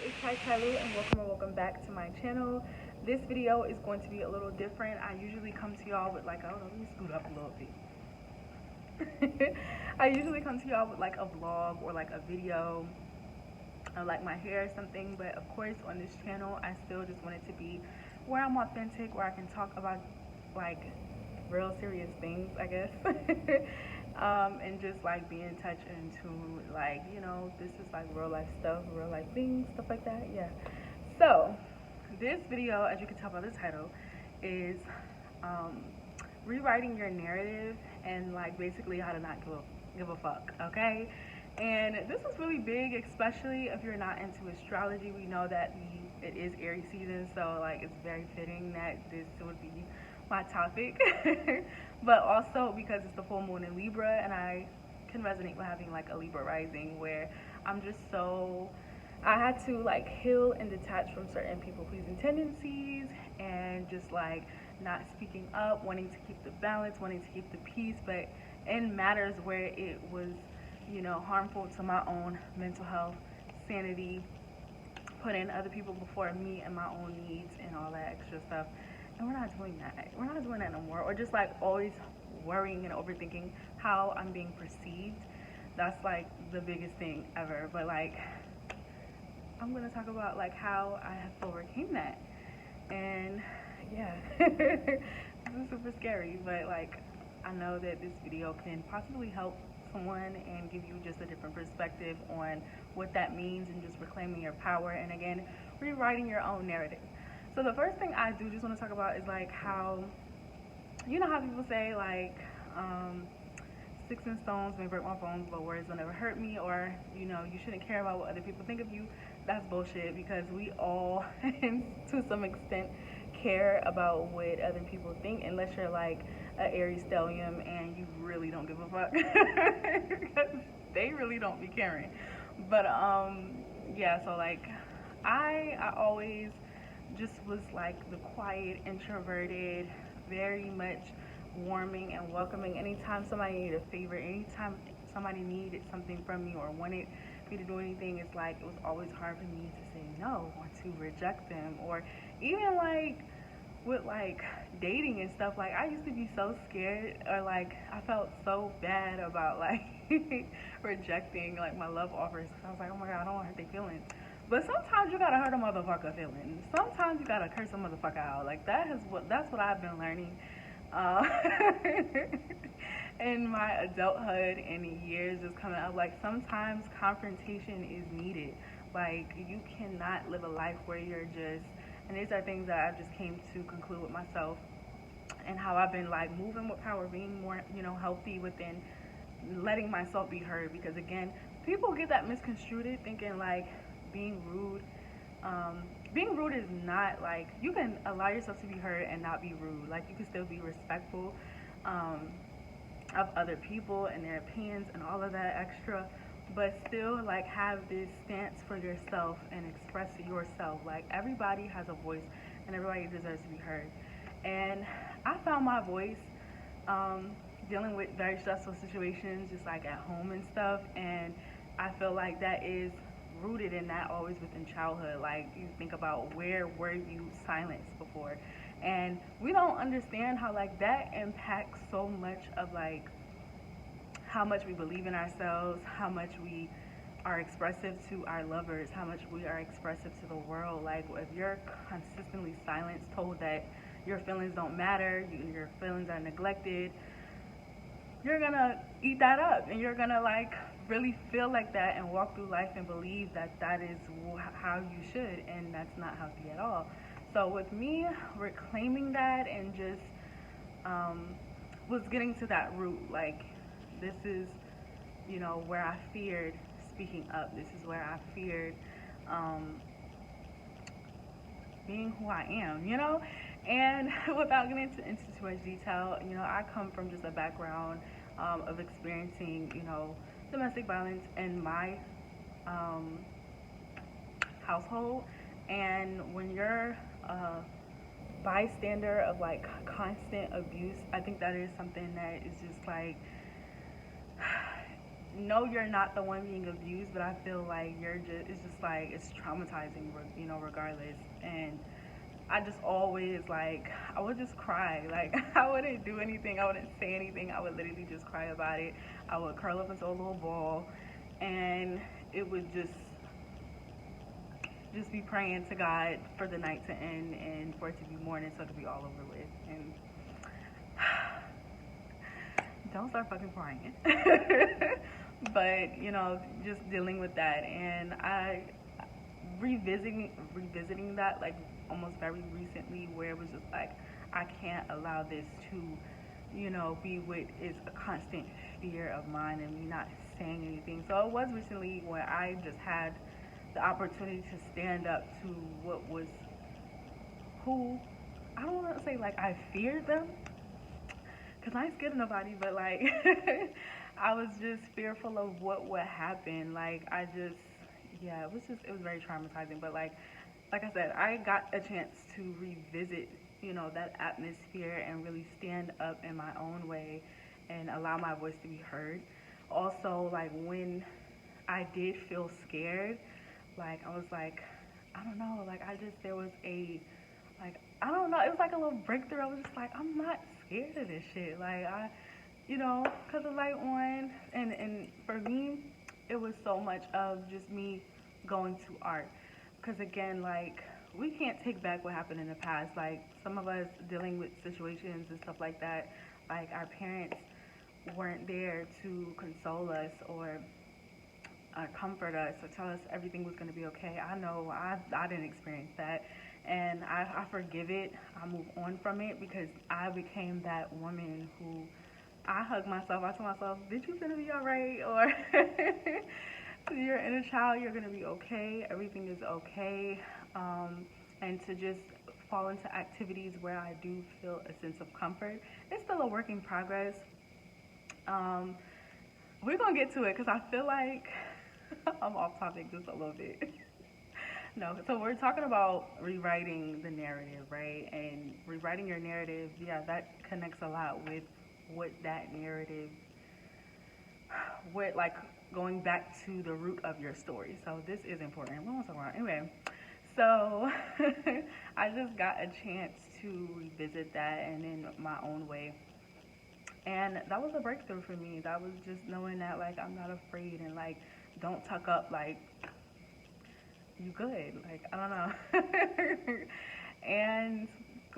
It's Tai Tolou and welcome back to my channel. This video is going to be a little different. I usually come to y'all with like, I don't know, let me scoot up a little bit. I usually come to y'all with like a vlog or like a video of like my hair or something, but of course on this channel I still just want it to be where I'm authentic, where I can talk about like real serious things, I guess. And just like be in touch into like, this is like real life stuff, real life things, stuff like that. Yeah. So this video, as you can tell by the title, is rewriting your narrative and like basically how to not give a fuck, okay? And this is really big, especially if you're not into astrology. We know that it is Aries season, so like it's very fitting that this would be my topic. But also because it's the full moon in Libra, and I can resonate with having like a Libra rising where I'm just so, I had to like heal and detach from certain people pleasing tendencies and just like not speaking up, wanting to keep the balance, wanting to keep the peace, but in matters where it was, harmful to my own mental health, sanity, putting other people before me and my own needs and all that extra stuff. And we're not doing that. We're not doing that no more. Or just like always worrying and overthinking how I'm being perceived. That's like the biggest thing ever. But like, I'm gonna talk about like how I have overcame that. And yeah, this is super scary, but like I know that this video can possibly help someone and give you just a different perspective on what that means and just reclaiming your power and again rewriting your own narrative. So the first thing I do just want to talk about is like how, how people say like sticks and stones may break my bones, but words will never hurt me, or you shouldn't care about what other people think of you. That's bullshit, because we all to some extent care about what other people think, unless you're like an Aries stellium and you really don't give a fuck. Because they really don't be caring. But yeah, so like I always just was like the quiet, introverted, very much warming and welcoming. Anytime somebody needed a favor, anytime somebody needed something from me or wanted me to do anything, it's like it was always hard for me to say no or to reject them. Or even like with like dating and stuff, like I used to be so scared, or like I felt so bad about like rejecting like my love offers. I was like, oh my god, I don't want to hurt their feelings. But sometimes you gotta hurt a motherfucker feelings. Sometimes you gotta curse a motherfucker out. Like that's what I've been learning uh, in my adulthood and years just coming up. Like sometimes confrontation is needed. Like you cannot live a life where you're just, and these are things that I just came to conclude with myself and how I've been like moving with power, being more, healthy within letting myself be heard. Because again, people get that misconstrued thinking like being rude being rude is not like, you can allow yourself to be heard and not be rude. Like you can still be respectful of other people and their opinions and all of that extra, but still like have this stance for yourself and express yourself. Like everybody has a voice and everybody deserves to be heard. And I found my voice dealing with very stressful situations just like at home and stuff, and I feel like that is rooted in that always within childhood. Like you think about, where were you silenced before? And we don't understand how like that impacts so much of like how much we believe in ourselves, how much we are expressive to our lovers, how much we are expressive to the world. Like if you're consistently silenced, told that your feelings don't matter, your feelings are neglected, you're gonna eat that up, and you're gonna like really feel like that and walk through life and believe that that is how you should, and that's not healthy at all. So with me reclaiming that and just was getting to that root, like this is where I feared speaking up, this is where I feared being who I am, and without getting into too much detail, I come from just a background of experiencing, domestic violence in my household. And when you're a bystander of like constant abuse, I think that is something that is just like no, you're not the one being abused, but I feel like you're just, it's just like, it's traumatizing, you know, regardless. And I just always, like, I would just cry. Like, I wouldn't do anything. I wouldn't say anything. I would literally just cry about it. I would curl up into a little ball, and it would just be praying to God for the night to end and for it to be morning so it could be all over with. And don't start fucking crying. But, you know, just dealing with that. And I revisiting that, like, almost very recently, where it was just like, I can't allow this to, you know, be what is a constant fear of mine and me not saying anything. So it was recently where I just had the opportunity to stand up to what was, who, I don't want to say like I feared them, because I ain't scared of nobody, but like, I was just fearful of what would happen. Like, I just, yeah, it was very traumatizing. But like I said, I got a chance to revisit, you know, that atmosphere and really stand up in my own way and allow my voice to be heard. Also, like, when I did feel scared, like, I was like, I don't know, like, there was like, I don't know, it was like a little breakthrough. I was just like, I'm not scared of this shit. Like, you know, because of like one, and for me, it was so much of just me going to art. Because again, like, we can't take back what happened in the past. Like, some of us dealing with situations and stuff like that, like, our parents weren't there to console us or comfort us or tell us everything was going to be okay. I know I didn't experience that. And I forgive it. I move on from it because I became that woman who I hug myself. I tell myself, bitch, you gonna be all right? Or you're in a child, you're gonna be okay. Everything is okay. And to just fall into activities where I do feel a sense of comfort. It's still a work in progress. Um, we're gonna get to it because I feel like I'm off topic just a little bit. No, so we're talking about rewriting the narrative, right? And rewriting your narrative, yeah, that connects a lot with what that narrative, what, like, going back to the root of your story. So this is important. What am I talking about? Anyway, so I just got a chance to revisit that and in my own way. And that was a breakthrough for me. That was just knowing that, like, I'm not afraid and, like, don't tuck up, like, you good. Like, I don't know. And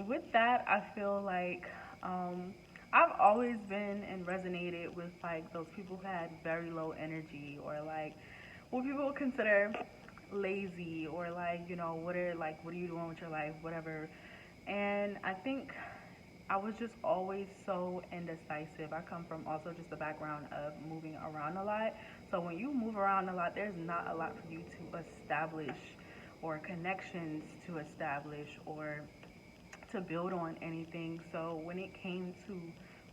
with that, I feel like I've always been and resonated with, like, those people who had very low energy, or like what people would consider lazy, or like, you know, what are you doing with your life, whatever. And I think I was just always so indecisive. I come from also just a background of moving around a lot. So when you move around a lot, there's not a lot for you to establish, or connections to establish, or to build on anything. So when it came to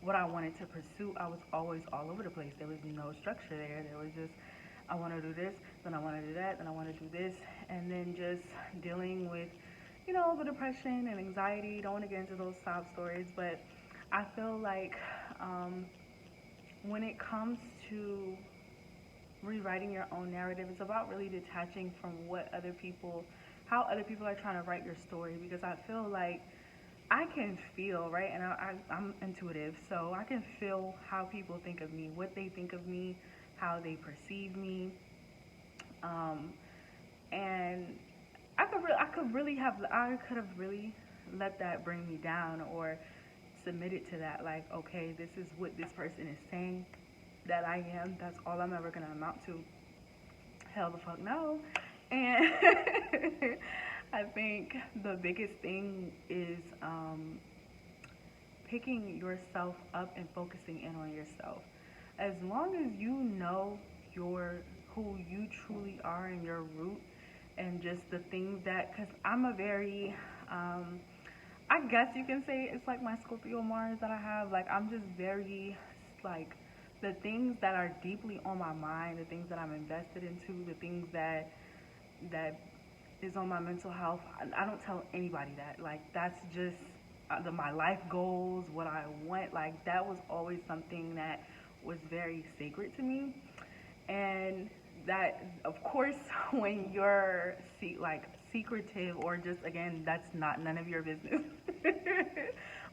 what I wanted to pursue, I was always all over the place. There was no structure there. There was just, I want to do this, then I want to do that, then I want to do this, and then just dealing with, you know, the depression and anxiety. Don't want to get into those sob stories, but I feel like when it comes to rewriting your own narrative, it's about really detaching from how other people are trying to write your story. Because I feel like I can feel, right, and I'm intuitive, so I can feel how people think of me, what they think of me, how they perceive me, and I could have really let that bring me down, or submitted to that, like, okay, this is what this person is saying that I am. That's all I'm ever gonna amount to. Hell the fuck no. And I think the biggest thing is picking yourself up and focusing in on yourself. As long as you know who you truly are and your root, and just the things that, because I'm a very, I guess you can say it's like my Scorpio Mars that I have. Like, I'm just very, like, the things that are deeply on my mind, the things that I'm invested into, the things that is on my mental health, I don't tell anybody that. Like, that's just my life goals, what I want. Like, that was always something that was very sacred to me. And that, of course, when you're like secretive, or just, again, that's not none of your business.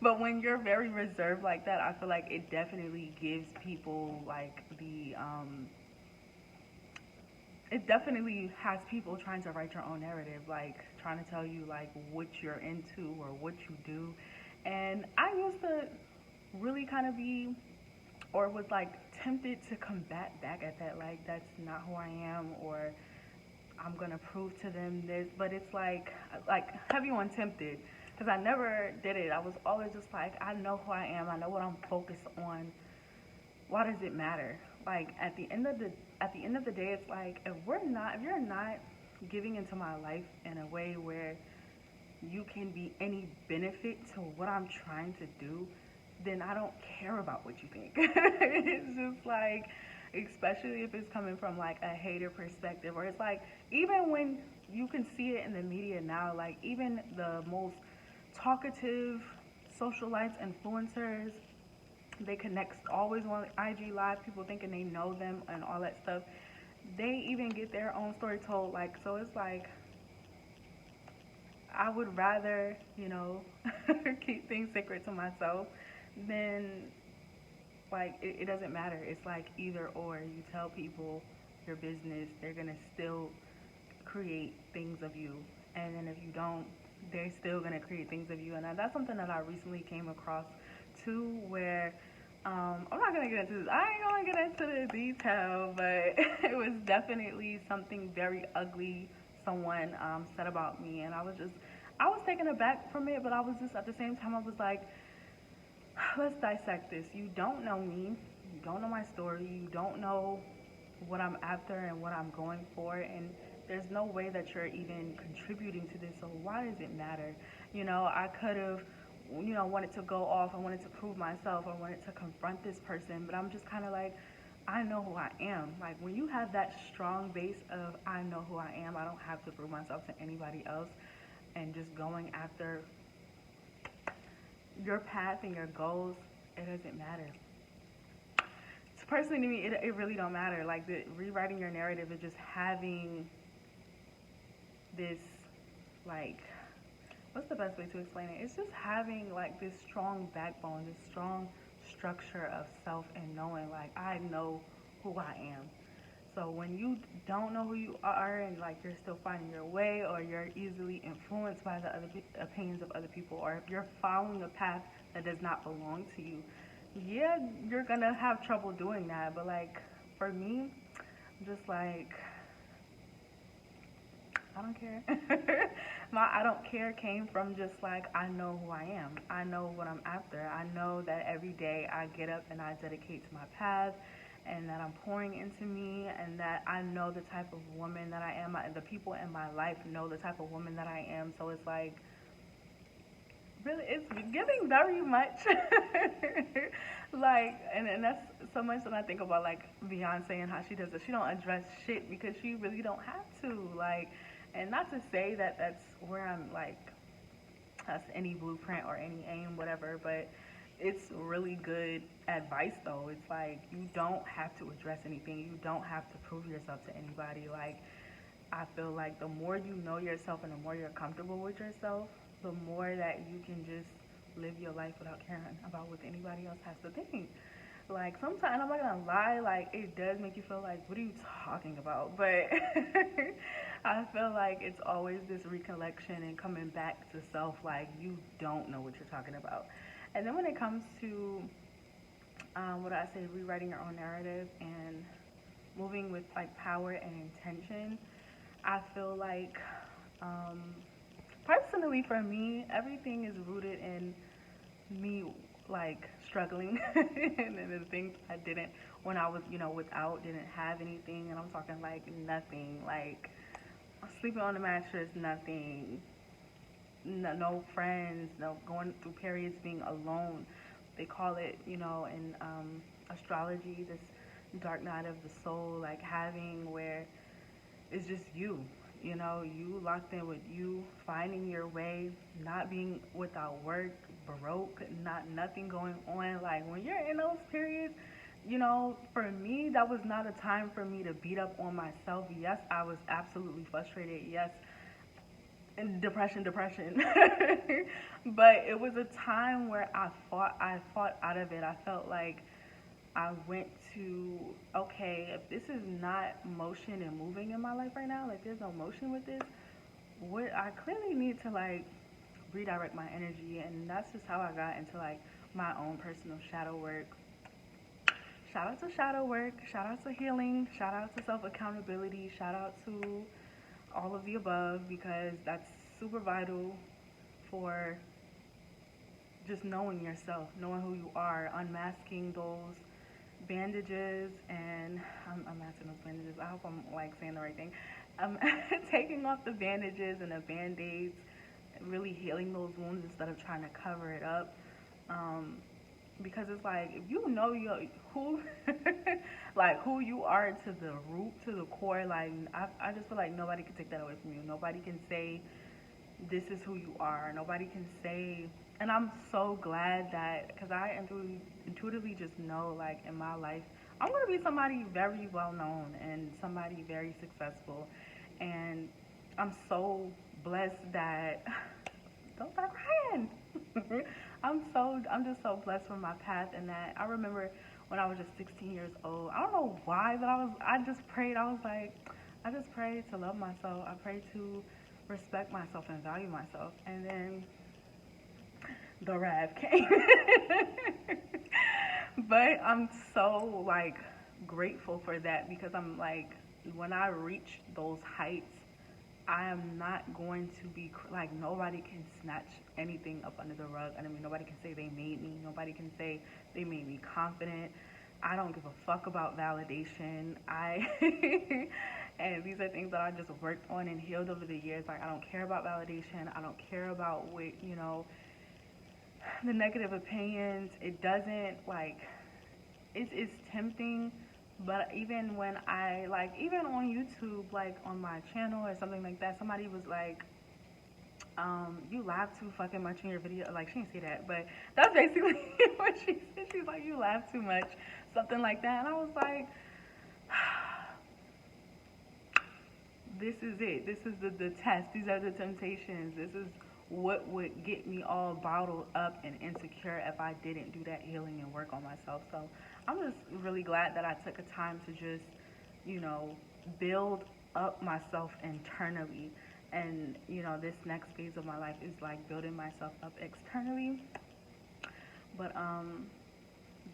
But when you're very reserved like that, I feel like it definitely gives people like it definitely has people trying to write your own narrative, like trying to tell you like what you're into or what you do. And I used to really kind of be, or was like tempted to combat back at that, like that's not who I am, or I'm gonna prove to them this. But it's like heavy on tempted, because I never did it. I was always just like, I know who I am, I know what I'm focused on. Why does it matter? Like at the end of the day, it's like, if you're not giving into my life in a way where you can be any benefit to what I'm trying to do, then I don't care about what you think. It's just like, especially if it's coming from like a hater perspective, or it's like, even when you can see it in the media now, like even the most talkative socialites, influencers, they connect always on IG Live, people thinking they know them and all that stuff. They even get their own story told. Like, so it's like, I would rather, keep things secret to myself than, like, it doesn't matter. It's like either or. You tell people your business, they're gonna still create things of you. And then if you don't, they're still gonna create things of you. And that's something that I recently came across too, where I'm not gonna get into this. I ain't gonna get into the detail, but it was definitely something very ugly someone said about me, and I was taken aback from it, but I was just, at the same time, I was like, let's dissect this. You don't know me, you don't know my story, you don't know what I'm after and what I'm going for, and there's no way that you're even contributing to this, so why does it matter? I could have, wanted to go off, I wanted to prove myself, I wanted to confront this person, but I'm just kind of like, I know who I am. Like, when you have that strong base of, I know who I am, I don't have to prove myself to anybody else, and just going after your path and your goals, it doesn't matter. So personally, to me, it really don't matter. Like, rewriting your narrative is just having this, like, what's the best way to explain it? It's just having like this strong backbone, this strong structure of self, and knowing like, I know who I am. So when you don't know who you are, and like you're still finding your way, or you're easily influenced by the opinions of other people, or if you're following a path that does not belong to you, yeah, you're gonna have trouble doing that. But like, for me, I'm just like, I don't care. My I don't care came from just like, I know who I am. I know what I'm after. I know that every day I get up and I dedicate to my path, and that I'm pouring into me, and that I know the type of woman that I am. The people in my life know the type of woman that I am. So it's like, really, it's giving very much. Like, and that's so much when I think about like Beyonce and how she does it. She don't address shit because she really don't have to. Like, and not to say that that's where I'm like, that's any blueprint or any aim, whatever, but it's really good advice though. It's like, you don't have to address anything. You don't have to prove yourself to anybody. Like, I feel like the more you know yourself and the more you're comfortable with yourself, the more that you can just live your life without caring about what anybody else has to think. Like, sometimes, I'm not gonna lie, like, it does make you feel like, what are you talking about? But I feel like it's always this recollection and coming back to self, like, you don't know what you're talking about. And then when it comes to, what I say, rewriting your own narrative and moving with, like, power and intention, I feel like, um, personally for me, everything is rooted in me like struggling and then the things I didn't, when I was, without, didn't have anything, and I'm talking like nothing, like sleeping on the mattress, nothing, no friends, no going through periods being alone. They call it, in astrology, this dark night of the soul, like having where it's just you. You locked in with you, finding your way, not being without work, broke, not nothing going on. Like, when you're in those periods, for me, that was not a time for me to beat up on myself. Yes, I was absolutely frustrated. Yes, and depression. But it was a time where I fought out of it. I felt like I went to, okay, if this is not motion and moving in my life right now, like there's no motion with this, what I clearly need to like redirect my energy. And that's just how I got into like my own personal shadow work. Shout out to shadow work, shout out to healing, shout out to self accountability, shout out to all of the above, because that's super vital for just knowing yourself, knowing who you are, unmasking those bandages, and I'm masking those bandages. I hope I'm like saying the right thing. I'm taking off the bandages and the band-aids, really healing those wounds instead of trying to cover it up. Um, because it's like, if you know who like who you are to the root, to the core, like I just feel like nobody can take that away from you. Nobody can say this is who you are. Nobody can say, and I'm so glad that, because I intuitively just know, like in my life, I'm gonna be somebody very well known and somebody very successful, and I'm so blessed that don't start crying. I'm just so blessed for my path, and that I remember when I was just 16 years old. I don't know why, but I just prayed. I was like, I just prayed to love myself. I prayed to respect myself and value myself. And then the wrath came. But I'm so like grateful for that, because I'm like, when I reach those heights, I am not going to be like, nobody can snatch anything up under the rug. I mean, nobody can say they made me. Nobody can say they made me confident. I don't give a fuck about validation. And these are things that I just worked on and healed over the years. Like, I don't care about validation. I don't care about what, the negative opinions. It doesn't, like, it's tempting. But even when even on YouTube, like on my channel or something like that, somebody was like, you laugh too fucking much in your video. Like, she didn't say that, but that's basically what she said. She's like, you laugh too much, something like that. And I was like, this is it. This is the test. These are the temptations. This is what would get me all bottled up and insecure if I didn't do that healing and work on myself. So I'm just really glad that I took a time to just, build up myself internally. And, this next phase of my life is like building myself up externally. But,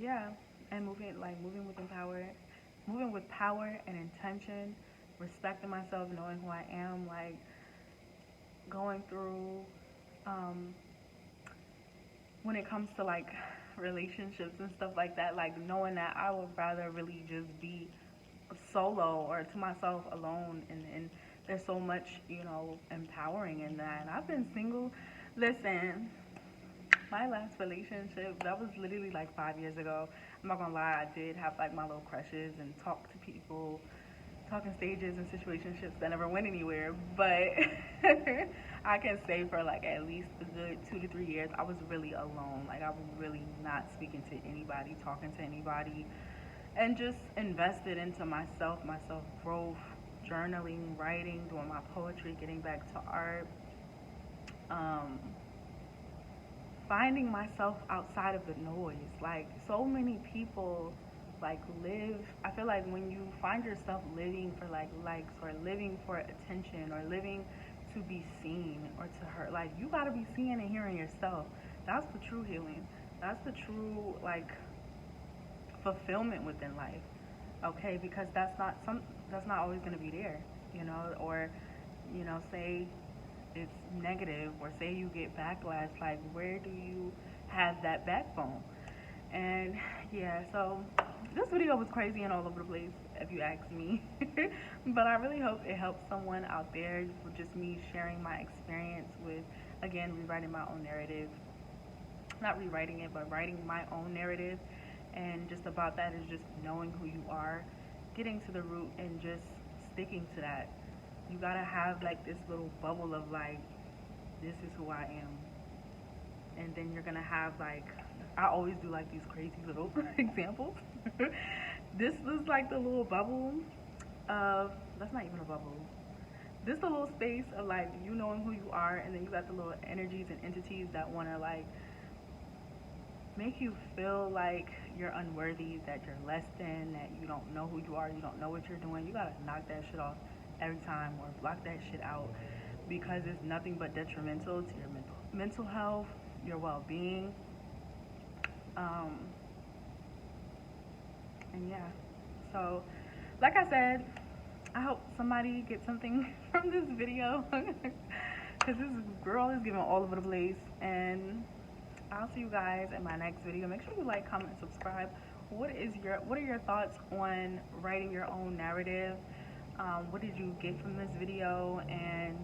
yeah, and moving with power and intention, respecting myself, knowing who I am, like going through, when it comes to like relationships and stuff like that, like knowing that I would rather really just be solo or to myself alone, and there's so much, empowering in that. And I've been single. Listen, my last relationship, that was literally like 5 years ago. I'm not gonna lie, I did have like my little crushes and talk to people, talking stages and situationships that never went anywhere. But I can say for like at least a good 2 to 3 years, I was really alone. Like, I was really not speaking to anybody, talking to anybody, and just invested into myself growth, journaling, writing, doing my poetry, getting back to art, um, finding myself outside of the noise. Like, so many people like live, I feel like when you find yourself living for like likes, or living for attention, or living to be seen or to hurt, like, you gotta be seeing and hearing yourself. That's the true healing. That's the true like fulfillment within life. Okay, because that's not always gonna be there, or say it's negative, or say you get backlash. Like, where do you have that backbone? And yeah, so this video was crazy and all over the place, if you ask me. But I really hope it helps someone out there with just me sharing my experience with, again, rewriting my own narrative. Not rewriting it, but writing my own narrative. And just about that is just knowing who you are, getting to the root, and just sticking to that. You gotta have like this little bubble of like, this is who I am. and then you're gonna have like, I always do like these crazy little examples. This is like the little bubble of, that's not even a bubble. This a little space of like you knowing who you are, and then you got the little energies and entities that want to like make you feel like you're unworthy, that you're less than, that you don't know who you are, you don't know what you're doing. You gotta knock that shit off every time, or block that shit out, because it's nothing but detrimental to your mental health, your well-being. And yeah, so like I said, I hope somebody gets something from this video, because this girl is giving all over the place. And I'll see you guys in my next video. Make sure you like, comment, and subscribe. What are your thoughts on writing your own narrative? What did you get from this video? And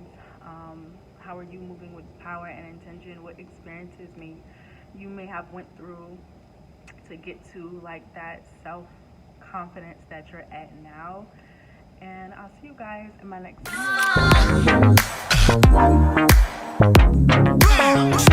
how are you moving with power and intention? What experiences you may have went through to get to like that self-confidence that you're at now? And I'll see you guys in my next video.